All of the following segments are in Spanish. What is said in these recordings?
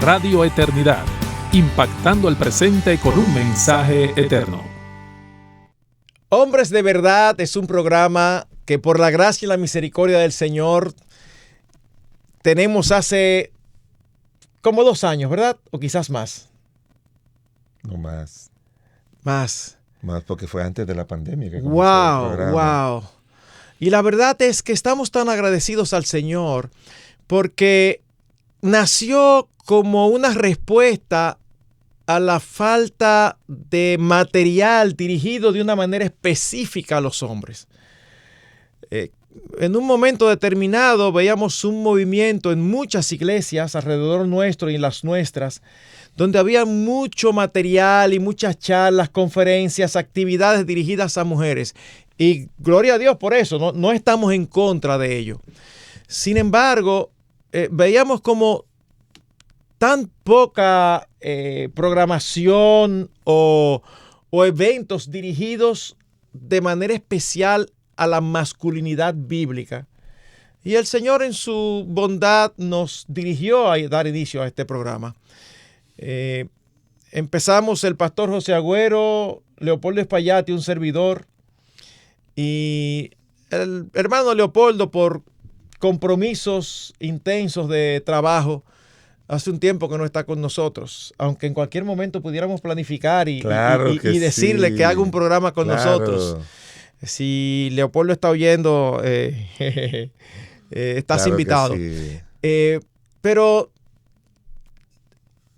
Radio Eternidad, impactando el presente con un mensaje eterno. Hombres de Verdad es un programa que por la gracia y la misericordia del Señor tenemos hace como 2 años, ¿verdad? O quizás más. No más. Más. Más porque fue antes de la pandemia que comenzó el programa. Wow. Y la verdad es que estamos tan agradecidos al Señor porque nació como una respuesta a la falta de material dirigido de una manera específica a los hombres. En un momento determinado veíamos un movimiento en muchas iglesias alrededor nuestro y en las nuestras, donde había mucho material y muchas charlas, conferencias, actividades dirigidas a mujeres. Y gloria a Dios por eso, no estamos en contra de ello. Sin embargo, veíamos como tan poca programación o eventos dirigidos de manera especial a la masculinidad bíblica. Y el Señor en su bondad nos dirigió a dar inicio a este programa. Empezamos el pastor José Agüero, Leopoldo Espaillati, un servidor, y el hermano Leopoldo, por compromisos intensos de trabajo, hace un tiempo que no está con nosotros, aunque en cualquier momento pudiéramos planificar y decirle que haga un programa con nosotros. Si Leopoldo está oyendo, estás invitado. Sí. Pero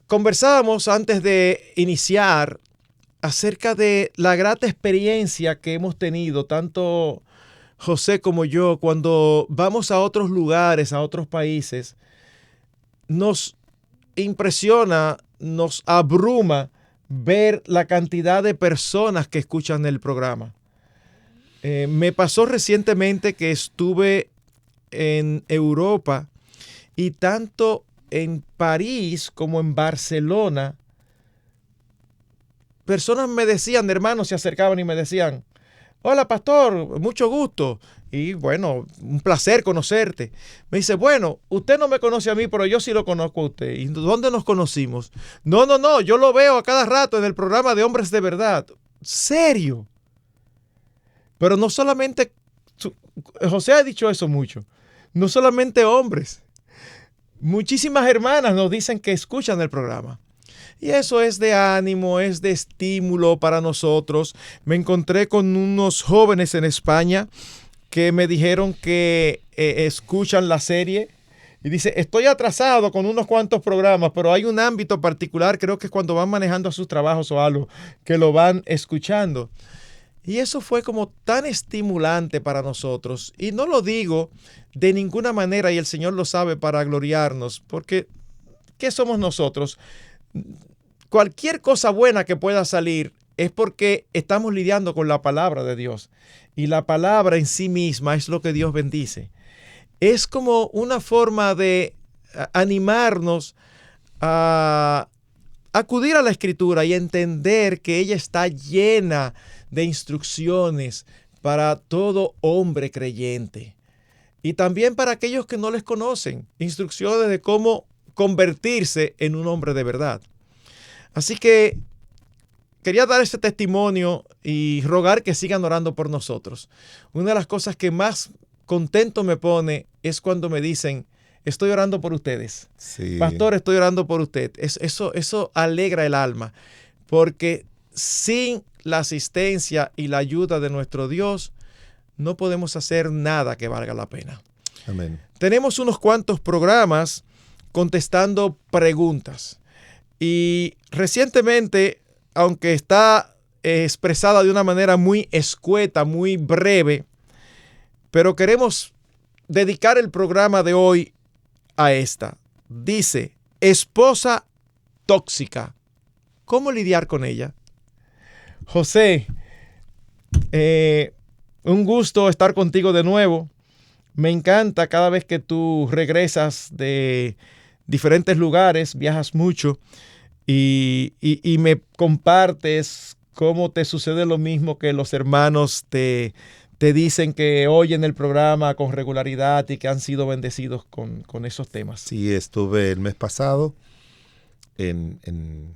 conversábamos antes de iniciar acerca de la grata experiencia que hemos tenido, tanto José como yo, cuando vamos a otros lugares, a otros países. Nos impresiona, nos abruma ver la cantidad de personas que escuchan el programa. Me pasó recientemente que estuve en Europa y tanto en París como en Barcelona, personas me decían, hermanos se acercaban y me decían: hola pastor, mucho gusto. Y bueno, un placer conocerte. Me dice: bueno, usted no me conoce a mí, pero yo sí lo conozco a usted. ¿Y dónde nos conocimos? No, yo lo veo a cada rato en el programa de Hombres de Verdad. ¿Serio? Pero no solamente, José ha dicho eso mucho, no solamente hombres. Muchísimas hermanas nos dicen que escuchan el programa. Y eso es de ánimo, es de estímulo para nosotros. Me encontré con unos jóvenes en España que me dijeron que escuchan la serie y dice: estoy atrasado con unos cuantos programas, pero hay un ámbito particular, creo que es cuando van manejando sus trabajos o algo, que lo van escuchando. Y eso fue como tan estimulante para nosotros. Y no lo digo de ninguna manera, y el Señor lo sabe, para gloriarnos, porque ¿qué somos nosotros? Cualquier cosa buena que pueda salir es porque estamos lidiando con la palabra de Dios. Y la palabra en sí misma es lo que Dios bendice. Es como una forma de animarnos a acudir a la Escritura y entender que ella está llena de instrucciones para todo hombre creyente. Y también para aquellos que no les conocen, instrucciones de cómo convertirse en un hombre de verdad. Así que quería dar este testimonio y rogar que sigan orando por nosotros. Una de las cosas que más contento me pone es cuando me dicen: estoy orando por ustedes. Sí. Pastor, estoy orando por usted. Eso alegra el alma, porque sin la asistencia y la ayuda de nuestro Dios, no podemos hacer nada que valga la pena. Amén. Tenemos unos cuantos programas contestando preguntas. Y recientemente, aunque está expresada de una manera muy escueta, muy breve, pero queremos dedicar el programa de hoy a esta. Dice: esposa tóxica. ¿Cómo lidiar con ella? José, un gusto estar contigo de nuevo. Me encanta cada vez que tú regresas de diferentes lugares, viajas mucho y me compartes cómo te sucede lo mismo que los hermanos te dicen que oyen el programa con regularidad y que han sido bendecidos con esos temas. Sí, estuve el mes pasado en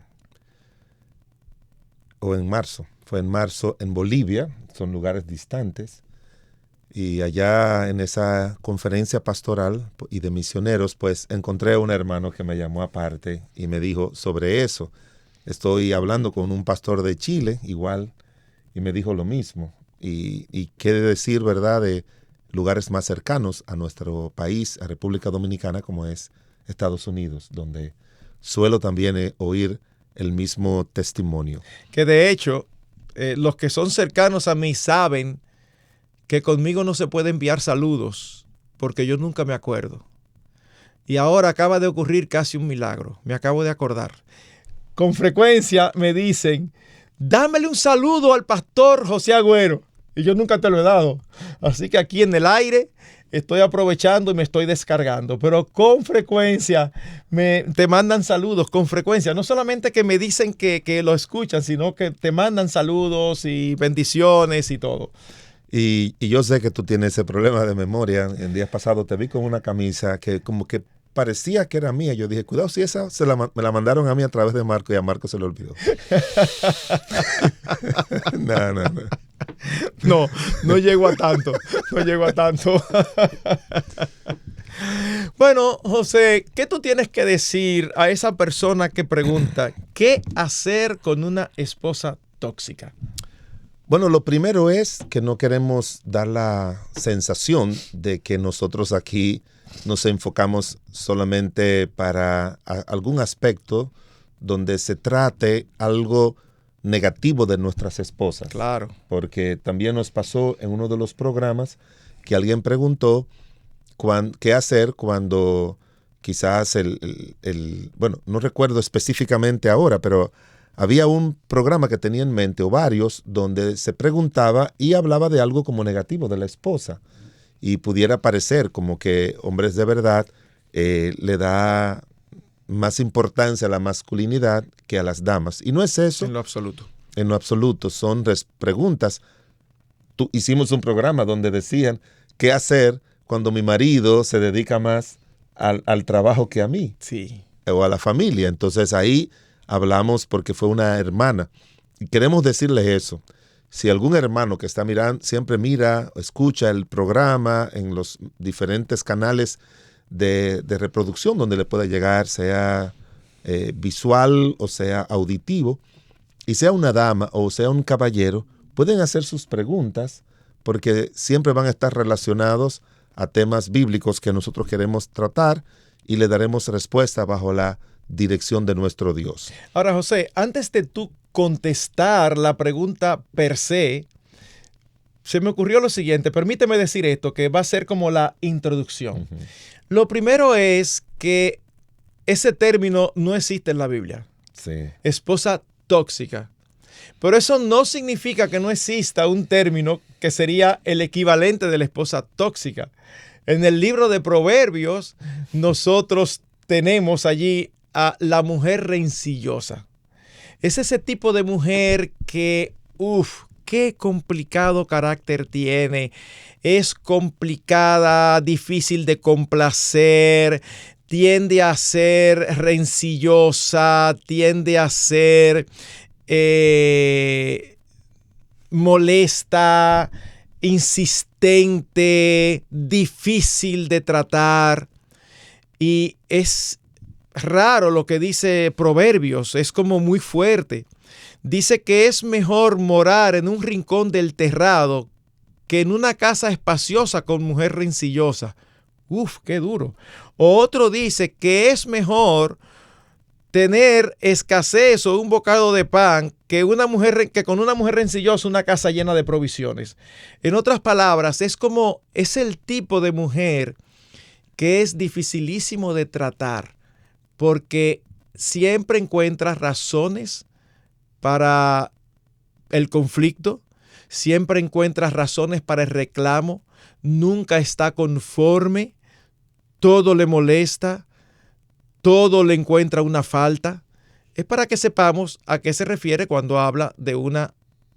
marzo. Fue en marzo en Bolivia, son lugares distantes. Y allá en esa conferencia pastoral y de misioneros, pues encontré a un hermano que me llamó aparte y me dijo sobre eso. Estoy hablando con un pastor de Chile, igual, y me dijo lo mismo. Y qué decir, ¿verdad?, de lugares más cercanos a nuestro país, a República Dominicana, como es Estados Unidos, donde suelo también oír el mismo testimonio. Que de hecho, los que son cercanos a mí saben que conmigo no se puede enviar saludos, porque yo nunca me acuerdo. Y ahora acaba de ocurrir casi un milagro, me acabo de acordar. Con frecuencia me dicen, dámele un saludo al pastor José Agüero, y yo nunca te lo he dado. Así que aquí en el aire estoy aprovechando y me estoy descargando, pero con frecuencia te mandan saludos, con frecuencia. No solamente que me dicen que lo escuchan, sino que te mandan saludos y bendiciones y todo. Y yo sé que tú tienes ese problema de memoria. En días pasados te vi con una camisa que como que parecía que era mía. Yo dije, cuidado, si esa me la mandaron a mí a través de Marco y a Marco se le olvidó. No llego a tanto. No llego a tanto. Bueno, José, ¿qué tú tienes que decir a esa persona que pregunta qué hacer con una esposa tóxica? Bueno, lo primero es que no queremos dar la sensación de que nosotros aquí nos enfocamos solamente para algún aspecto donde se trate algo negativo de nuestras esposas. Claro. Porque también nos pasó en uno de los programas que alguien preguntó qué hacer cuando quizás bueno, no recuerdo específicamente ahora, pero había un programa que tenía en mente, o varios, donde se preguntaba y hablaba de algo como negativo de la esposa. Y pudiera parecer como que hombres de verdad le da más importancia a la masculinidad que a las damas. Y no es eso. En lo absoluto. En lo absoluto. Son preguntas. Hicimos un programa donde decían qué hacer cuando mi marido se dedica más al trabajo que a mí. Sí. O a la familia. Entonces ahí hablamos porque fue una hermana. Y queremos decirles eso. Si algún hermano que está mirando, siempre mira, escucha el programa en los diferentes canales de reproducción donde le puede llegar, sea visual o sea auditivo, y sea una dama o sea un caballero, pueden hacer sus preguntas porque siempre van a estar relacionados a temas bíblicos que nosotros queremos tratar y le daremos respuesta bajo la dirección de nuestro Dios. Ahora, José, antes de tú contestar la pregunta per se, se me ocurrió lo siguiente. Permíteme decir esto, que va a ser como la introducción. Uh-huh. Lo primero es que ese término no existe en la Biblia. Sí. Esposa tóxica. Pero eso no significa que no exista un término que sería el equivalente de la esposa tóxica. En el libro de Proverbios, nosotros tenemos allí a la mujer rencillosa. Es ese tipo de mujer que, qué complicado carácter tiene. Es complicada, difícil de complacer, tiende a ser rencillosa, tiende a ser molesta, insistente, difícil de tratar. Y es raro lo que dice Proverbios, es como muy fuerte. Dice que es mejor morar en un rincón del terrado que en una casa espaciosa con mujer rencillosa. Qué duro. Otro dice que es mejor tener escasez o un bocado de pan que con una mujer rencillosa una casa llena de provisiones. En otras palabras, es el tipo de mujer que es dificilísimo de tratar porque siempre encuentra razones para el conflicto, siempre encuentra razones para el reclamo, nunca está conforme, todo le molesta, todo le encuentra una falta. Es para que sepamos a qué se refiere cuando habla de una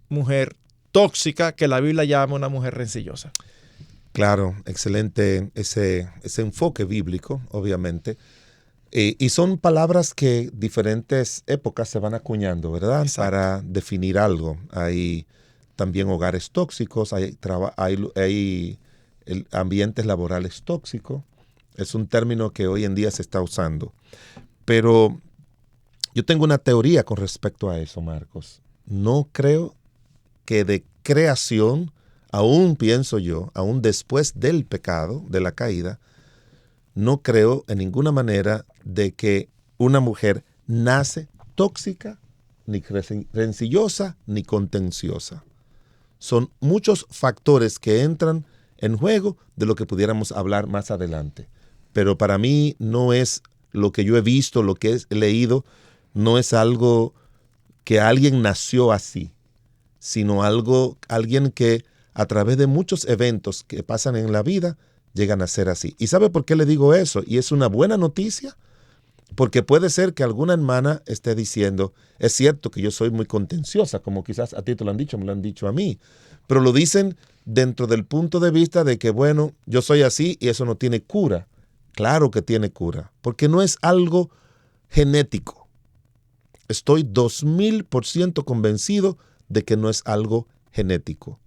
mujer tóxica que la Biblia llama una mujer rencillosa. Claro, excelente ese enfoque bíblico, obviamente. Y son palabras que diferentes épocas se van acuñando, ¿verdad? Exacto. Para definir algo. Hay también hogares tóxicos, hay ambientes laborales tóxicos. Es un término que hoy en día se está usando. Pero yo tengo una teoría con respecto a eso, Marcos. No creo que de creación, aún pienso yo, aún después del pecado, de la caída, no creo en ninguna manera de que una mujer nace tóxica, ni rencillosa, ni contenciosa. Son muchos factores que entran en juego de lo que pudiéramos hablar más adelante. Pero para mí no es lo que yo he visto, lo que he leído, no es algo que alguien nació así, sino alguien que a través de muchos eventos que pasan en la vida, llegan a ser así. ¿Y sabe por qué le digo eso? Y es una buena noticia, porque puede ser que alguna hermana esté diciendo, es cierto que yo soy muy contenciosa, como quizás a ti te lo han dicho, me lo han dicho a mí, pero lo dicen dentro del punto de vista de que, bueno, yo soy así y eso no tiene cura. Claro que tiene cura, porque no es algo genético. Estoy 2000% convencido de que no es algo genético.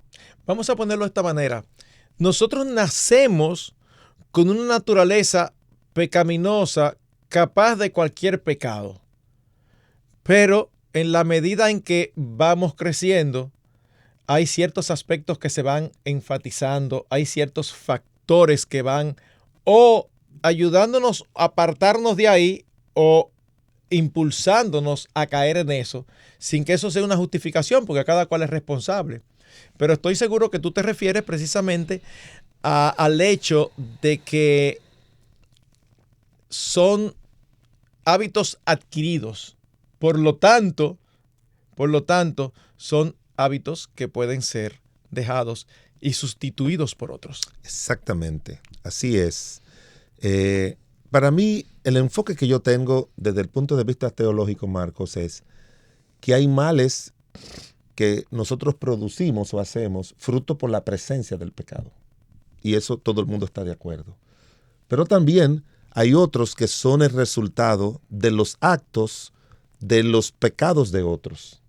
Vamos a ponerlo de esta manera. Nosotros nacemos con una naturaleza pecaminosa capaz de cualquier pecado. Pero en la medida en que vamos creciendo, hay ciertos aspectos que se van enfatizando, hay ciertos factores que van o ayudándonos a apartarnos de ahí o impulsándonos a caer en eso, sin que eso sea una justificación, porque cada cual es responsable. Pero estoy seguro que tú te refieres precisamente al hecho de que son hábitos adquiridos. Por lo tanto, son hábitos que pueden ser dejados y sustituidos por otros. Exactamente, así es. Para mí, el enfoque que yo tengo desde el punto de vista teológico, Marcos, es que hay males que nosotros producimos o hacemos fruto por la presencia del pecado. Y eso todo el mundo está de acuerdo. Pero también hay otros que son el resultado de los actos, de los pecados de otros.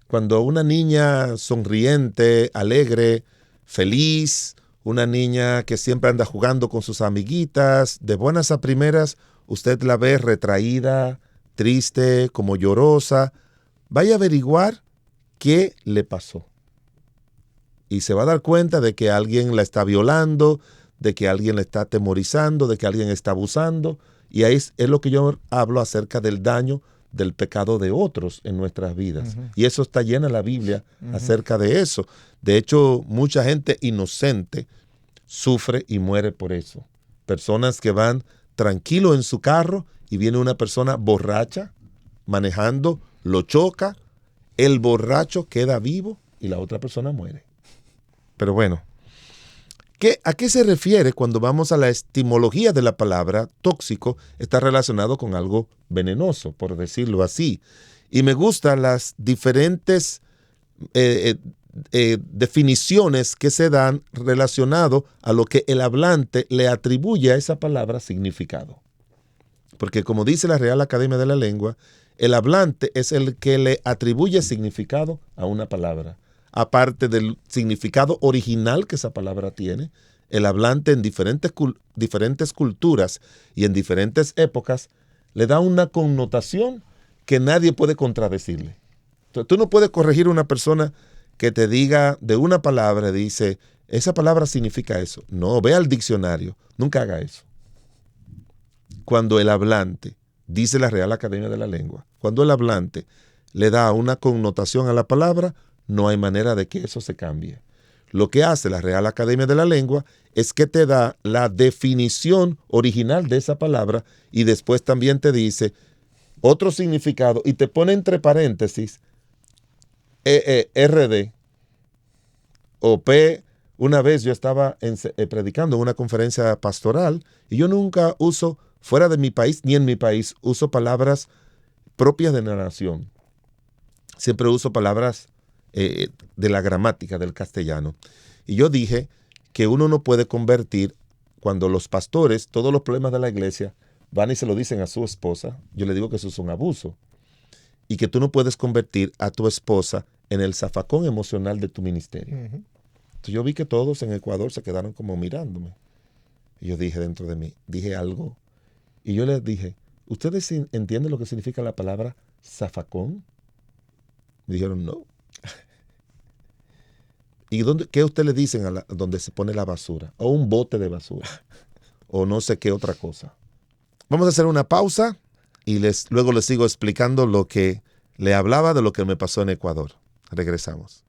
Cuando una niña sonriente, alegre, feliz, una niña que siempre anda jugando con sus amiguitas, de buenas a primeras, usted la ve retraída, triste, como llorosa, vaya a averiguar qué le pasó. Y se va a dar cuenta de que alguien la está violando, de que alguien la está atemorizando, de que alguien está abusando. Y ahí es lo que yo hablo acerca del daño del pecado de otros en nuestras vidas. Uh-huh. Y eso está llena la Biblia acerca de eso. De hecho, mucha gente inocente sufre y muere por eso. Personas que van tranquilos en su carro y viene una persona borracha manejando, lo choca, el borracho queda vivo y la otra persona muere. Pero bueno, ¿a qué se refiere cuando vamos a la etimología de la palabra tóxico? Está relacionado con algo venenoso, por decirlo así. Y me gustan las diferentes definiciones que se dan relacionado a lo que el hablante le atribuye a esa palabra significado. Porque como dice la Real Academia de la Lengua, el hablante es el que le atribuye significado a una palabra. Aparte del significado original que esa palabra tiene, el hablante en diferentes culturas y en diferentes épocas le da una connotación que nadie puede contradecirle. Entonces, tú no puedes corregir a una persona que te diga de una palabra, dice, esa palabra significa eso. No, ve al diccionario, nunca haga eso. Cuando el hablante, dice la Real Academia de la Lengua, cuando el hablante le da una connotación a la palabra, no hay manera de que eso se cambie. Lo que hace la Real Academia de la Lengua es que te da la definición original de esa palabra y después también te dice otro significado y te pone entre paréntesis RD o P. Una vez yo estaba predicando en una conferencia pastoral y yo nunca uso, fuera de mi país ni en mi país, uso palabras propias de la nación. Siempre uso palabras de la gramática del castellano. Y yo dije que uno no puede convertir, cuando los pastores, todos los problemas de la iglesia, van y se lo dicen a su esposa, yo le digo que eso es un abuso y que tú no puedes convertir a tu esposa en el zafacón emocional de tu ministerio. Entonces yo vi que todos en Ecuador se quedaron como mirándome. Y yo dije dentro de mí, dije algo. Y yo les dije, ¿ustedes entienden lo que significa la palabra zafacón? Me dijeron, no. ¿Y qué ustedes le dicen donde se pone la basura? O un bote de basura. O no sé qué otra cosa. Vamos a hacer una pausa y luego les sigo explicando lo que le hablaba de lo que me pasó en Ecuador. Regresamos.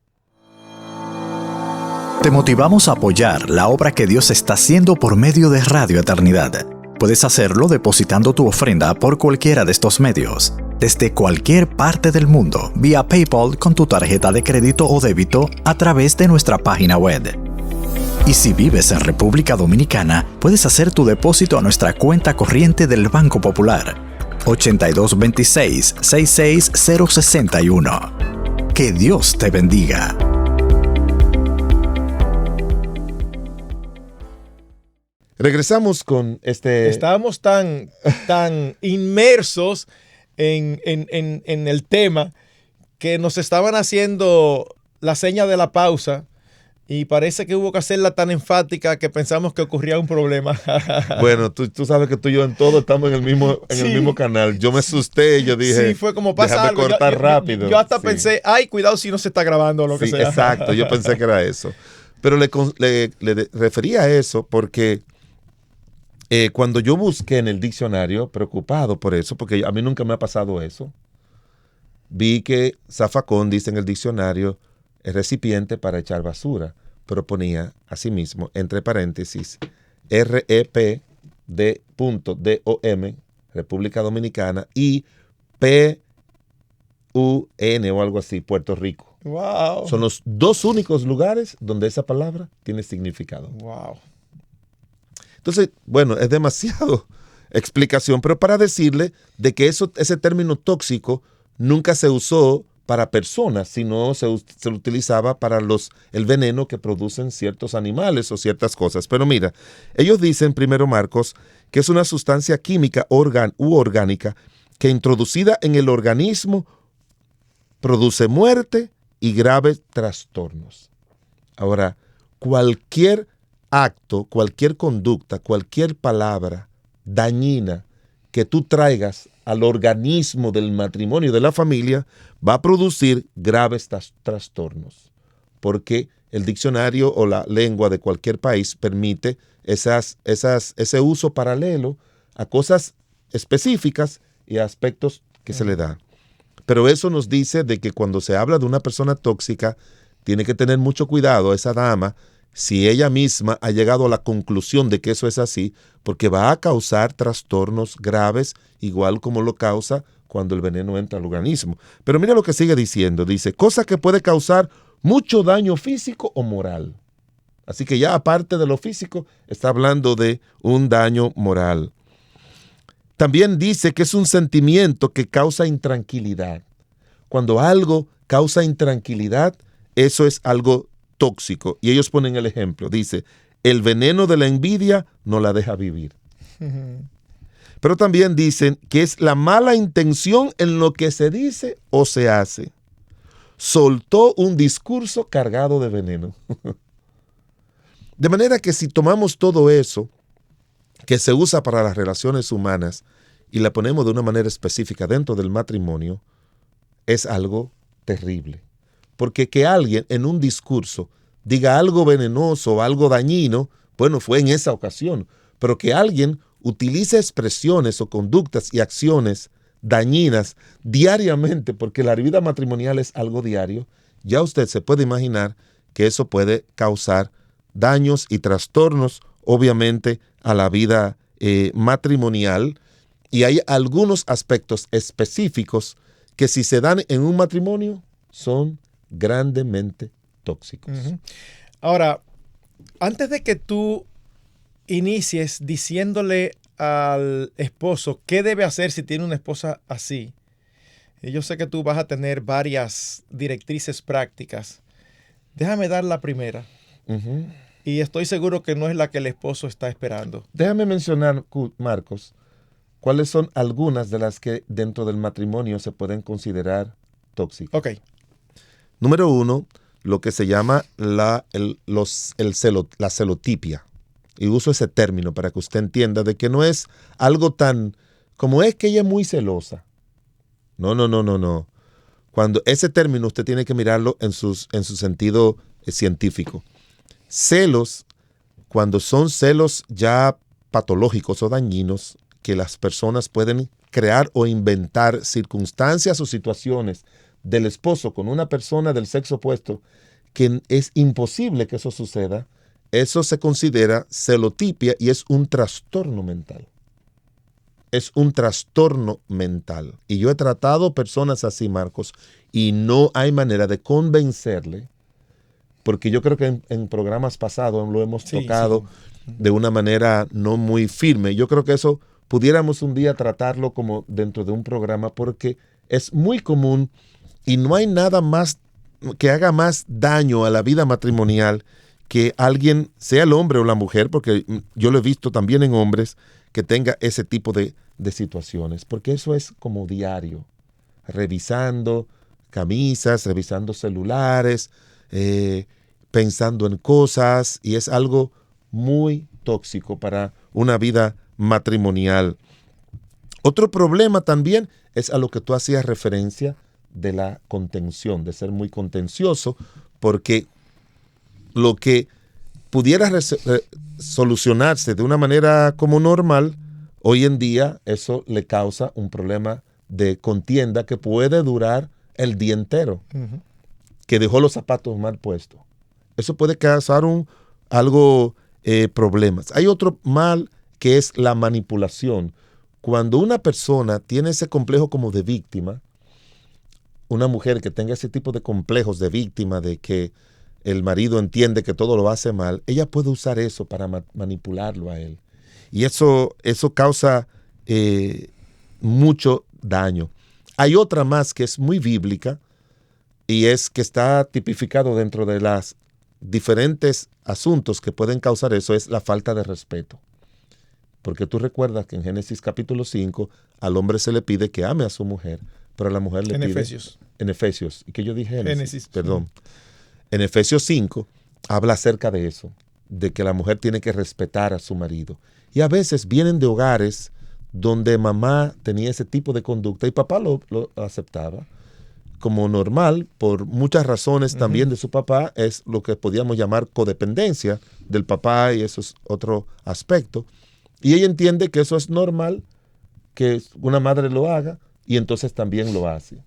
Te motivamos a apoyar la obra que Dios está haciendo por medio de Radio Eternidad. Puedes hacerlo depositando tu ofrenda por cualquiera de estos medios, desde cualquier parte del mundo, vía PayPal con tu tarjeta de crédito o débito a través de nuestra página web. Y si vives en República Dominicana, puedes hacer tu depósito a nuestra cuenta corriente del Banco Popular, 8226-66061. Que Dios te bendiga. Regresamos con Estábamos tan inmersos en el tema que nos estaban haciendo la seña de la pausa y parece que hubo que hacerla tan enfática que pensamos que ocurría un problema. Bueno, tú sabes que tú y yo en todo estamos en el mismo canal. Yo me asusté, yo dije, sí, fue como pasa déjame algo. cortar rápido. Yo hasta pensé, ay, cuidado si no se está grabando o lo que sea. Exacto, yo pensé que era eso. Pero le refería a eso porque cuando yo busqué en el diccionario, preocupado por eso, porque a mí nunca me ha pasado eso, vi que zafacón dice en el diccionario el recipiente para echar basura, pero ponía asimismo, entre paréntesis, REPD.DOM, República Dominicana, y PUN o algo así, Puerto Rico. Wow. Son los dos únicos lugares donde esa palabra tiene significado. Wow. Entonces, bueno, es demasiado explicación, pero para decirle de que ese término tóxico nunca se usó para personas, sino se utilizaba para el veneno que producen ciertos animales o ciertas cosas. Pero mira, ellos dicen, primero Marcos, que es una sustancia química u orgánica que introducida en el organismo produce muerte y graves trastornos. Ahora, cualquier acto, cualquier conducta, cualquier palabra dañina que tú traigas al organismo del matrimonio de la familia va a producir graves trastornos, porque el diccionario o la lengua de cualquier país permite ese uso paralelo a cosas específicas y a aspectos que se le dan. Pero eso nos dice de que cuando se habla de una persona tóxica, tiene que tener mucho cuidado esa dama si ella misma ha llegado a la conclusión de que eso es así, porque va a causar trastornos graves, igual como lo causa cuando el veneno entra al organismo. Pero mira lo que sigue diciendo, dice, cosa que puede causar mucho daño físico o moral. Así que ya aparte de lo físico, está hablando de un daño moral. También dice que es un sentimiento que causa intranquilidad. Cuando algo causa intranquilidad, eso es algo tóxico. Y ellos ponen el ejemplo. Dice, el veneno de la envidia no la deja vivir. Pero también dicen que es la mala intención en lo que se dice o se hace. Soltó un discurso cargado de veneno. De manera que si tomamos todo eso que se usa para las relaciones humanas y la ponemos de una manera específica dentro del matrimonio, es algo terrible. Porque que alguien en un discurso diga algo venenoso o algo dañino, bueno, fue en esa ocasión, pero que alguien utilice expresiones o conductas y acciones dañinas diariamente, porque la vida matrimonial es algo diario, ya usted se puede imaginar que eso puede causar daños y trastornos, obviamente, a la vida matrimonial. Y hay algunos aspectos específicos que si se dan en un matrimonio son grandemente tóxicos. Ahora, antes de que tú inicies diciéndole al esposo qué debe hacer si tiene una esposa así, yo sé que tú vas a tener varias directrices prácticas. Déjame dar la primera. Y estoy seguro que no es la que el esposo está esperando. Déjame mencionar, Marcos, ¿cuáles son algunas de las que dentro del matrimonio se pueden considerar tóxicas? Ok. Número 1, lo que se llama la celotipia. Y uso ese término para que usted entienda de que no es algo tan como es que ella es muy celosa. No. Cuando ese término usted tiene que mirarlo en su sentido científico. Celos, cuando son celos ya patológicos o dañinos, que las personas pueden crear o inventar circunstancias o situaciones del esposo con una persona del sexo opuesto, que es imposible que eso suceda, eso se considera celotipia y es un trastorno mental. Es un trastorno mental. Y yo he tratado personas así, Marcos, y no hay manera de convencerle, porque yo creo que en programas pasados lo hemos tocado de una manera no muy firme. Yo creo que eso pudiéramos un día tratarlo como dentro de un programa, porque es muy común y no hay nada más que haga más daño a la vida matrimonial que alguien, sea el hombre o la mujer, porque yo lo he visto también en hombres, que tenga ese tipo de situaciones, porque eso es como diario, revisando camisas, revisando celulares, pensando en cosas, y es algo muy tóxico para una vida matrimonial. Otro problema también es a lo que tú hacías referencia de la contención, de ser muy contencioso, porque lo que pudiera solucionarse de una manera como normal, hoy en día eso le causa un problema de contienda que puede durar el día entero, que dejó los zapatos mal puestos. Eso puede causar problemas. Hay otro mal que es la manipulación. Cuando una persona tiene ese complejo como de víctima, una mujer que tenga ese tipo de complejos de víctima, de que el marido entiende que todo lo hace mal, ella puede usar eso para manipularlo a él. Y eso causa mucho daño. Hay otra más que es muy bíblica y es que está tipificado dentro de las diferentes asuntos que pueden causar eso, es la falta de respeto. Porque tú recuerdas que en Génesis capítulo 5 al hombre se le pide que ame a su mujer, pero a la mujer le pide... En Efesios. ¿Y qué yo dije? Génesis. Perdón. En Efesios 5 habla acerca de eso, de que la mujer tiene que respetar a su marido. Y a veces vienen de hogares donde mamá tenía ese tipo de conducta y papá lo aceptaba como normal por muchas razones también de su papá. Es lo que podíamos llamar codependencia del papá, y eso es otro aspecto. Y ella entiende que eso es normal, que una madre lo haga, y entonces también lo hace.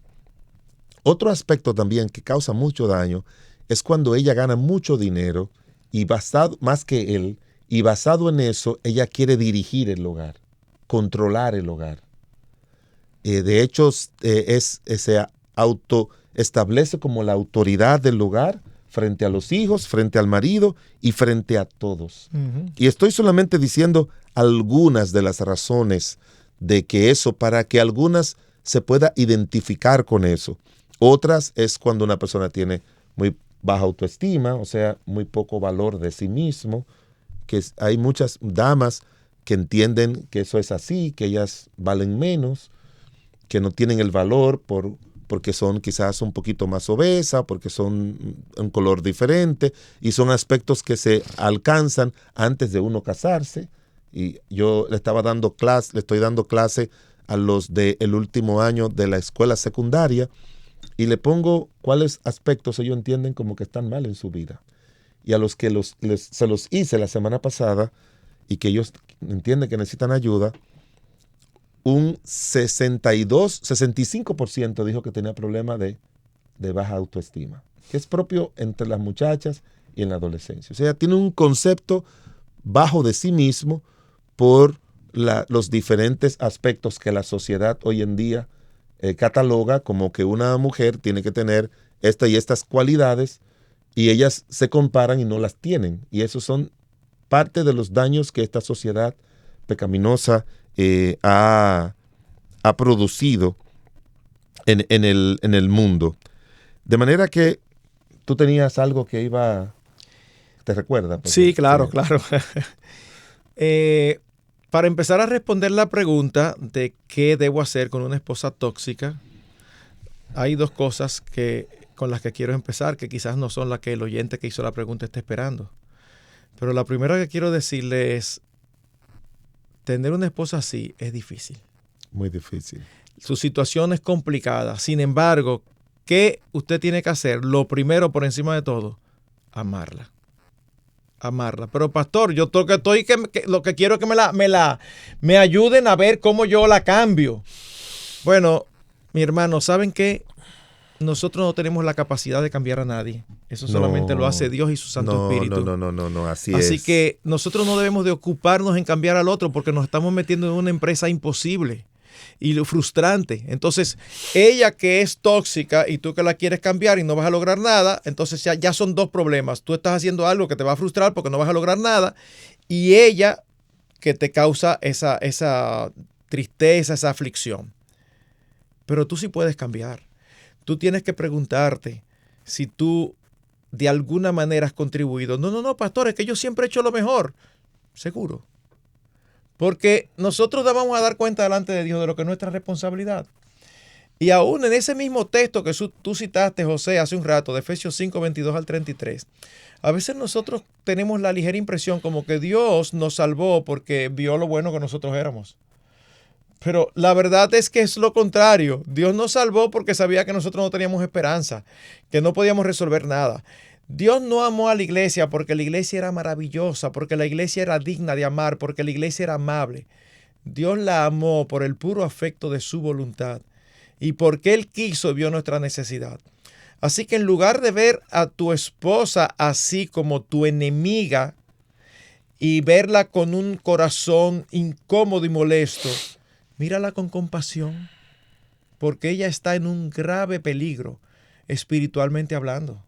Otro aspecto también que causa mucho daño es cuando ella gana mucho dinero y más que él, y basado en eso, ella quiere dirigir el hogar, controlar el hogar. De hecho, se autoestablece como la autoridad del hogar frente a los hijos, frente al marido y frente a todos. Y estoy solamente diciendo algunas de las razones de que eso, para que algunas se pueda identificar con eso. Otras es cuando una persona tiene muy baja autoestima, o sea, muy poco valor de sí mismo, que hay muchas damas que entienden que eso es así, que ellas valen menos, que no tienen el valor porque son quizás un poquito más obesas, porque son un color diferente, y son aspectos que se alcanzan antes de uno casarse. Y yo le estoy dando clase a los del último año de la escuela secundaria, y le pongo cuáles aspectos ellos entienden como que están mal en su vida. Y a los que se los hice la semana pasada y que ellos entienden que necesitan ayuda, un 65% dijo que tenía problemas de baja autoestima, que es propio entre las muchachas y en la adolescencia. O sea, tiene un concepto bajo de sí mismo por los diferentes aspectos que la sociedad hoy en día cataloga como que una mujer tiene que tener estas y estas cualidades, y ellas se comparan y no las tienen. Y esos son parte de los daños que esta sociedad pecaminosa ha producido en el mundo. De manera que tú tenías algo que iba... ¿Te recuerdas? Sí, claro. para empezar a responder la pregunta de qué debo hacer con una esposa tóxica, hay dos cosas con las que quiero empezar, que quizás no son las que el oyente que hizo la pregunta está esperando. Pero la primera que quiero decirle es, tener una esposa así es difícil. Muy difícil. Su situación es complicada. Sin embargo, ¿qué usted tiene que hacer? Lo primero, por encima de todo, amarla. Amarla. Pero pastor, yo lo que quiero es que me ayuden a ver cómo yo la cambio. Bueno, mi hermano, ¿saben qué? Nosotros no tenemos la capacidad de cambiar a nadie. Eso solamente lo hace Dios y su Santo Espíritu. No, así es. Así que nosotros no debemos de ocuparnos en cambiar al otro porque nos estamos metiendo en una empresa imposible y frustrante. Entonces, ella que es tóxica y tú que la quieres cambiar y no vas a lograr nada, entonces ya son dos problemas. Tú estás haciendo algo que te va a frustrar porque no vas a lograr nada y ella que te causa esa tristeza, esa aflicción. Pero tú sí puedes cambiar. Tú tienes que preguntarte si tú de alguna manera has contribuido. No, pastor, es que yo siempre he hecho lo mejor. Seguro. Porque nosotros vamos a dar cuenta delante de Dios de lo que es nuestra responsabilidad. Y aún en ese mismo texto que tú citaste, José, hace un rato, de Efesios 5, 22 al 33, a veces nosotros tenemos la ligera impresión como que Dios nos salvó porque vio lo bueno que nosotros éramos. Pero la verdad es que es lo contrario. Dios nos salvó porque sabía que nosotros no teníamos esperanza, que no podíamos resolver nada. Dios no amó a la iglesia porque la iglesia era maravillosa, porque la iglesia era digna de amar, porque la iglesia era amable. Dios la amó por el puro afecto de su voluntad y porque Él quiso, vio nuestra necesidad. Así que en lugar de ver a tu esposa así como tu enemiga y verla con un corazón incómodo y molesto, mírala con compasión, porque ella está en un grave peligro, espiritualmente hablando.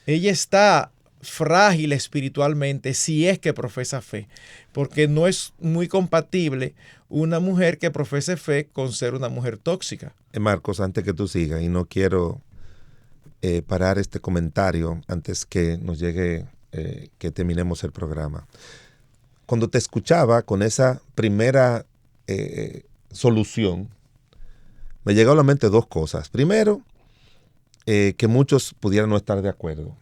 Ella está frágil espiritualmente si es que profesa fe, porque no es muy compatible una mujer que profese fe con ser una mujer tóxica. Marcos, antes que tú sigas, y no quiero parar este comentario antes que nos llegue, que terminemos el programa. Cuando te escuchaba con esa primera solución, me llegaron a la mente dos cosas. Primero, que muchos pudieran no estar de acuerdo.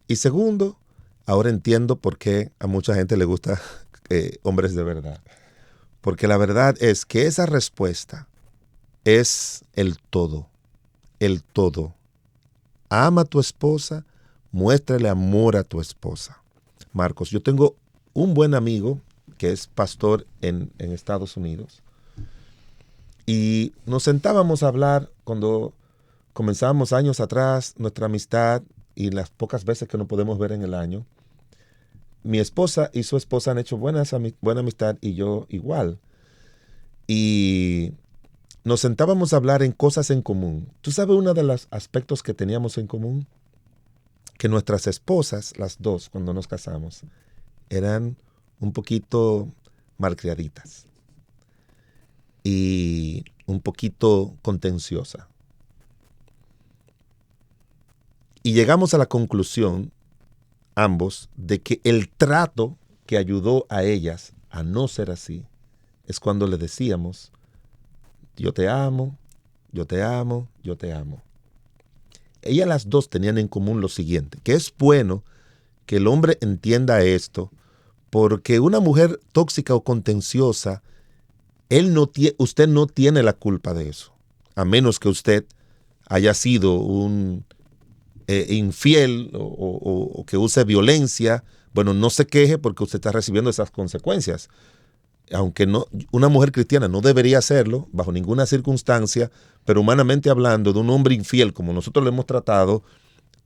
Y segundo, ahora entiendo por qué a mucha gente le gusta hombres de verdad. Porque la verdad es que esa respuesta es el todo. El todo. Ama a tu esposa, muéstrale amor a tu esposa. Marcos, yo tengo un buen amigo que es pastor en Estados Unidos. Y nos sentábamos a hablar cuando comenzamos años atrás nuestra amistad y las pocas veces que nos podemos ver en el año. Mi esposa y su esposa han hecho buena amistad y yo igual. Y nos sentábamos a hablar en cosas en común. ¿Tú sabes uno de los aspectos que teníamos en común? Que nuestras esposas, las dos, cuando nos casamos, eran un poquito malcriaditas y un poquito contenciosa. Y llegamos a la conclusión, ambos, de que el trato que ayudó a ellas a no ser así es cuando le decíamos, yo te amo, yo te amo, yo te amo. Ellas las dos tenían en común lo siguiente, que es bueno que el hombre entienda esto, porque una mujer tóxica o contenciosa, usted no tiene la culpa de eso, a menos que usted haya sido un infiel o que use violencia. Bueno, no se queje porque usted está recibiendo esas consecuencias. Aunque no, una mujer cristiana no debería hacerlo bajo ninguna circunstancia, pero humanamente hablando, de un hombre infiel como nosotros lo hemos tratado,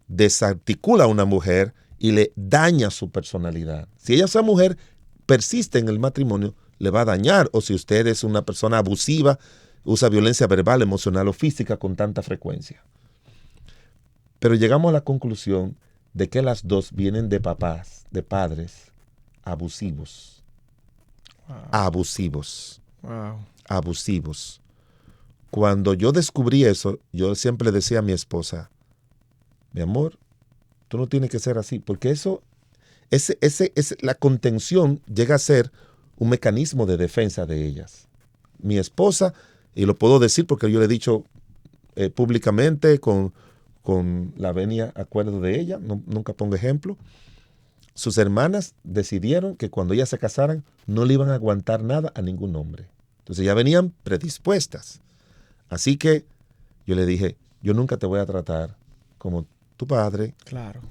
desarticula a una mujer y le daña su personalidad. Si esa mujer persiste en el matrimonio, le va a dañar. O si usted es una persona abusiva, usa violencia verbal, emocional o física con tanta frecuencia. Pero llegamos a la conclusión de que las dos vienen de papás, de padres abusivos. Wow. Abusivos. Wow. Abusivos. Cuando yo descubrí eso, yo siempre decía a mi esposa, mi amor, tú no tienes que ser así, porque la contención llega a ser un mecanismo de defensa de ellas. Mi esposa, y lo puedo decir porque yo le he dicho públicamente con la venia acuerdo de ella, nunca pongo ejemplo, sus hermanas decidieron que cuando ellas se casaran no le iban a aguantar nada a ningún hombre. Entonces ya venían predispuestas. Así que yo le dije, yo nunca te voy a tratar como tu padre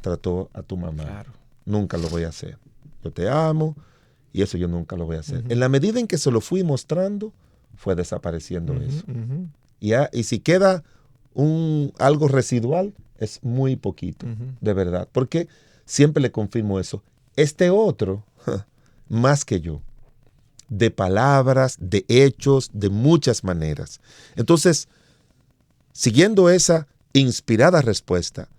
trató a tu mamá. Claro. Nunca lo voy a hacer. Yo te amo y eso yo nunca lo voy a hacer. En la medida en que se lo fui mostrando, fue desapareciendo eso. Y si queda algo residual, es muy poquito, de verdad. Porque siempre le confirmo eso. Este otro, más que yo, de palabras, de hechos, de muchas maneras. Entonces, siguiendo esa inspirada respuesta,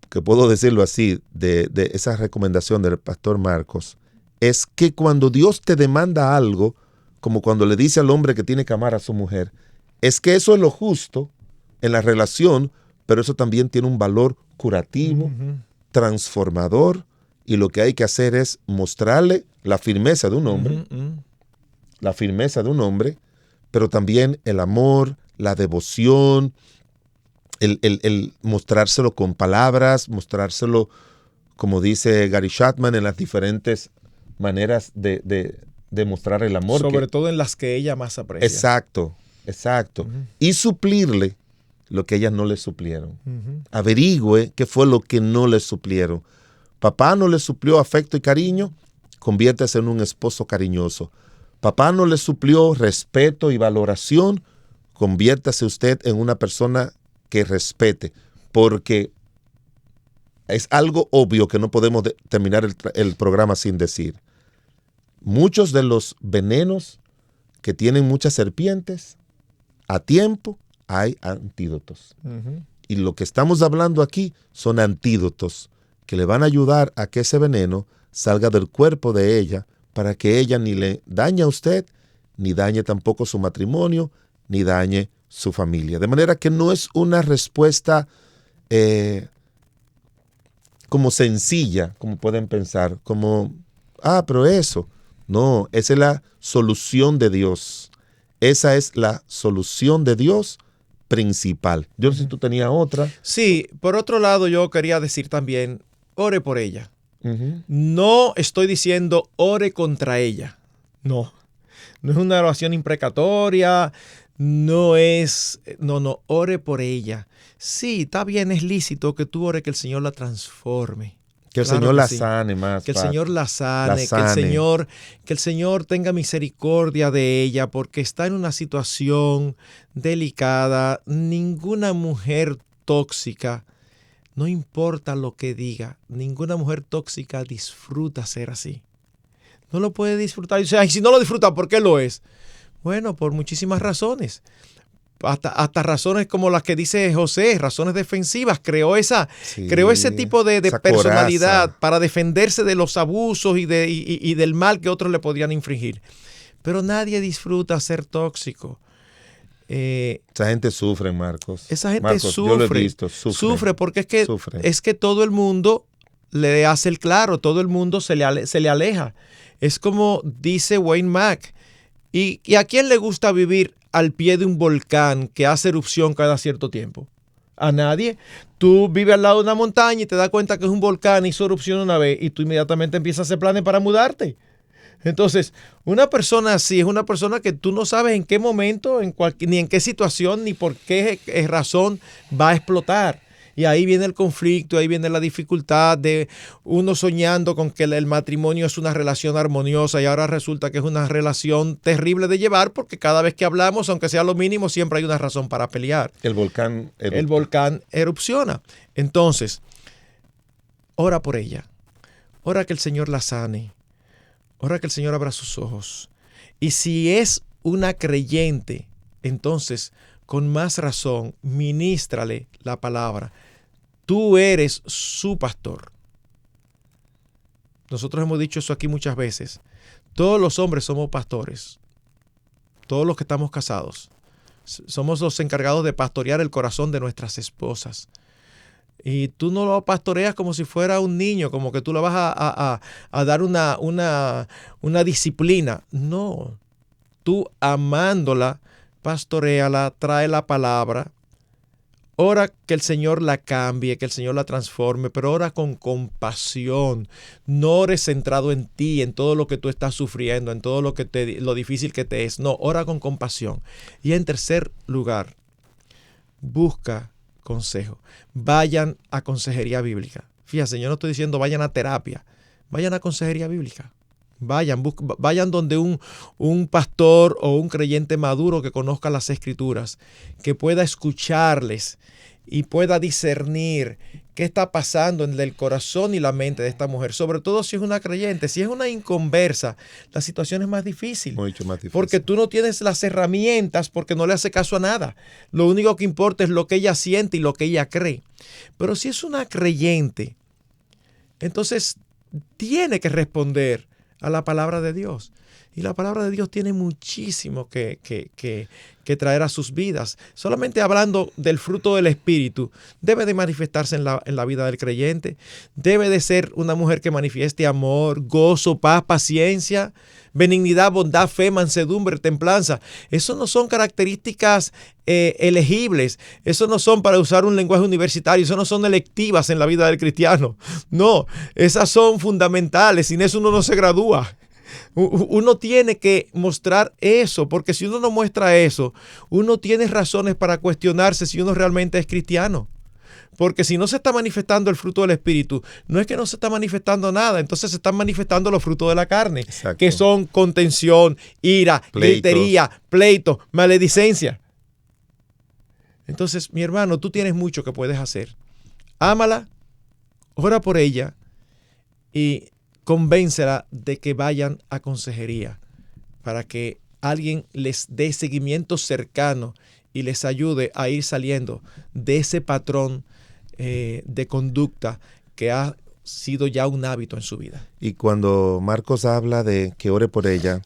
que puedo decirlo así, de esa recomendación del pastor Marcos, es que cuando Dios te demanda algo, como cuando le dice al hombre que tiene que amar a su mujer, es que eso es lo justo en la relación, pero eso también tiene un valor curativo, transformador, y lo que hay que hacer es mostrarle la firmeza de un hombre, la firmeza de un hombre, pero también el amor, la devoción, el mostrárselo con palabras, mostrárselo, como dice Gary Chapman, en las diferentes maneras de mostrar el amor. Sobre todo en las que ella más aprecia. Exacto. Y suplirle lo que ellas no le suplieron. Averigüe qué fue lo que no le suplieron. Papá no le suplió afecto y cariño, conviértase en un esposo cariñoso. Papá no le suplió respeto y valoración, conviértase usted en una persona que respete, porque es algo obvio que no podemos terminar el programa sin decir. Muchos de los venenos que tienen muchas serpientes, a tiempo hay antídotos. Y lo que estamos hablando aquí son antídotos que le van a ayudar a que ese veneno salga del cuerpo de ella para que ella ni le dañe a usted, ni dañe tampoco su matrimonio, ni dañe su familia. De manera que no es una respuesta como sencilla, como pueden pensar, como, pero eso. No, esa es la solución de Dios. Esa es la solución de Dios principal. Yo no sé si tú tenías otra. Sí, por otro lado yo quería decir también, ore por ella. No estoy diciendo ore contra ella. No es una oración imprecatoria, no, ore por ella. Sí, está bien, es lícito que tú ores que el Señor la transforme. Que el Señor la sane más. Que el Señor la sane, que el Señor tenga misericordia de ella, porque está en una situación delicada. Ninguna mujer tóxica, no importa lo que diga, ninguna mujer tóxica disfruta ser así. No lo puede disfrutar. Y si no lo disfruta, ¿por qué lo es? Bueno, por muchísimas razones. Hasta razones como las que dice José, razones defensivas. Creó ese tipo de personalidad coraza para defenderse de los abusos y del mal que otros le podían infringir. Pero nadie disfruta ser tóxico. Esa gente sufre, Marcos. Esa gente sufre. Yo lo he visto, sufre porque es que todo el mundo le hace el claro, todo el mundo se le aleja. Es como dice Wayne Mack. ¿Y a quién le gusta vivir al pie de un volcán que hace erupción cada cierto tiempo? A nadie. Tú vives al lado de una montaña y te das cuenta que es un volcán y hizo erupción una vez y tú inmediatamente empiezas a hacer planes para mudarte. Entonces, una persona así es una persona que tú no sabes en qué momento, ni en qué situación, ni por qué razón va a explotar. Y ahí viene el conflicto, ahí viene la dificultad de uno soñando con que el matrimonio es una relación armoniosa y ahora resulta que es una relación terrible de llevar porque cada vez que hablamos, aunque sea lo mínimo, siempre hay una razón para pelear. El volcán erupciona. Entonces, ora por ella. Ora que el Señor la sane. Ora que el Señor abra sus ojos. Y si es una creyente, entonces, con más razón, ministrale la palabra. Tú eres su pastor. Nosotros hemos dicho eso aquí muchas veces. Todos los hombres somos pastores. Todos los que estamos casados. Somos los encargados de pastorear el corazón de nuestras esposas. y tú no lo pastoreas como si fuera un niño, como que tú le vas a dar una disciplina. No, tú amándola, pastoréala, trae la palabra, ora que el Señor la cambie, que el Señor la transforme, pero ora con compasión. No ores centrado en ti, en todo lo que tú estás sufriendo, en todo lo difícil que te es. No, ora con compasión. Y en tercer lugar, busca consejo. Vayan a consejería bíblica. Fíjense, yo no estoy diciendo vayan a terapia, vayan a consejería bíblica. Vayan donde un pastor o un creyente maduro que conozca las Escrituras, que pueda escucharles y pueda discernir qué está pasando en el corazón y la mente de esta mujer. Sobre todo si es una creyente. Si es una inconversa, la situación es más difícil. Mucho más difícil. Porque tú no tienes las herramientas, porque no le hace caso a nada. Lo único que importa es lo que ella siente y lo que ella cree. Pero si es una creyente, entonces tiene que responder a la palabra de Dios. Y la palabra de Dios tiene muchísimo que traer a sus vidas. Solamente hablando del fruto del Espíritu, debe de manifestarse en la vida del creyente. Debe de ser una mujer que manifieste amor, gozo, paz, paciencia, benignidad, bondad, fe, mansedumbre, templanza. Eso no son características elegibles. Eso no son, para usar un lenguaje universitario, eso no son electivas en la vida del cristiano. No, esas son fundamentales. Sin eso uno no se gradúa. Uno tiene que mostrar eso, porque si uno no muestra eso, uno tiene razones para cuestionarse si uno realmente es cristiano. Porque si no se está manifestando el fruto del Espíritu, no es que no se está manifestando nada, entonces se están manifestando los frutos de la carne. Exacto. Que son contención, ira, gritería, pleito, maledicencia. Entonces, mi hermano, tú tienes mucho que puedes hacer. Ámala, ora por ella y convéncela de que vayan a consejería para que alguien les dé seguimiento cercano y les ayude a ir saliendo de ese patrón de conducta que ha sido ya un hábito en su vida. Y cuando Marcos habla de que ore por ella,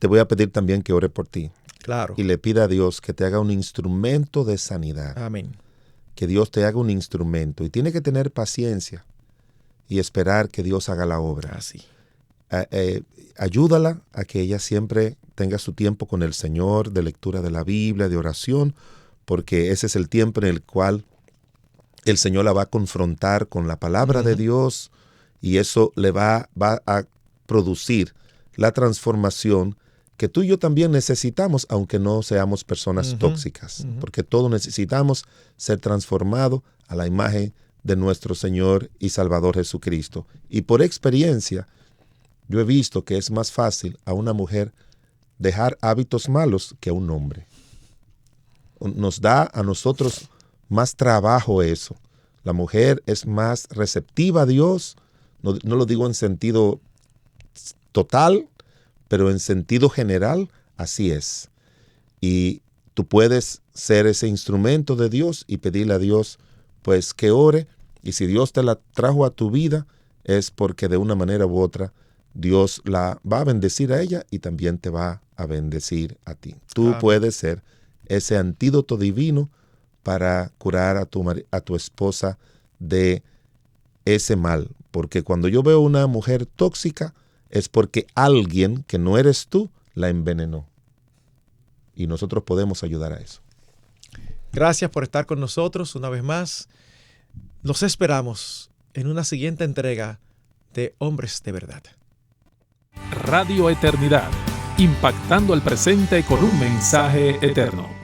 te voy a pedir también que ore por ti. Claro. Y le pida a Dios que te haga un instrumento de sanidad. Amén. Que Dios te haga un instrumento. Y tiene que tener paciencia y esperar que Dios haga la obra. Así. Ayúdala a que ella siempre tenga su tiempo con el Señor, de lectura de la Biblia, de oración, porque ese es el tiempo en el cual el Señor la va a confrontar con la palabra de Dios, y eso le va a producir la transformación que tú y yo también necesitamos, aunque no seamos personas tóxicas, porque todos necesitamos ser transformados a la imagen de nuestro Señor y Salvador Jesucristo. Y por experiencia, yo he visto que es más fácil a una mujer dejar hábitos malos que a un hombre. Nos da a nosotros más trabajo eso. La mujer es más receptiva a Dios, no lo digo en sentido total, pero en sentido general, así es. Y tú puedes ser ese instrumento de Dios y pedirle a Dios, pues, que ore. Y si Dios te la trajo a tu vida, es porque de una manera u otra Dios la va a bendecir a ella y también te va a bendecir a ti. Tú puedes ser ese antídoto divino para curar a tu esposa de ese mal. Porque cuando yo veo una mujer tóxica, es porque alguien que no eres tú la envenenó. Y nosotros podemos ayudar a eso. Gracias por estar con nosotros una vez más. Los esperamos en una siguiente entrega de Hombres de Verdad. Radio Eternidad, impactando el presente con un mensaje eterno.